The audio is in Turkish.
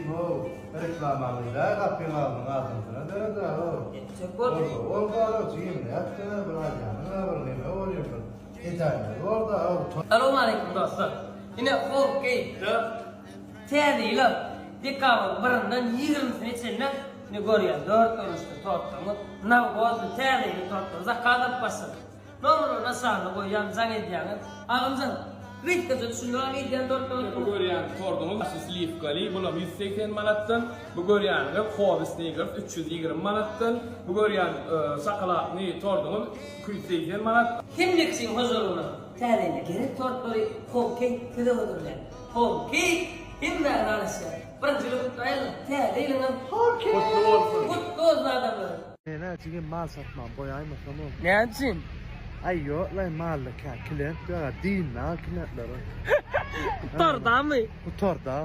bu reklamlarıyla kapıyı aldın ağzına derede o. Çok oldu. Orada o çiğim ne yaptığını bırakacağını ne oluyorsun? İnternet orada o. Assalamu alaikum dostlar. Yine okey. Tediyle dikkat birinden 20 içinden ne görüyor? 4 ölçüde tortamı. Ne oldu? Tediyle tortamıza kalıp basın. Nomru nasıl koyacağım zannediyorum. Ağımızın Ritkası düşündüğün ideyen 4 ölçüde. Bu görýän tordumuz Slifgali, bulam 180 manatdan. Bu görýän Hovis Neger 320 manatdan. Bu görýän Sakalakny tordumuz 280 manat. Kimliksin huzuruna. Tediyle gerek tortları okey kıdı olurlar. Okey. Kimden arası? Birinci kutlayalım. Tediyle okey. Kutlu olsun adamı. Ne çiğim mal satmam boyayma tamam. Ne için? Ay yok lan mahalle klient diyor din na klientleri. Torda mı? Bu torda.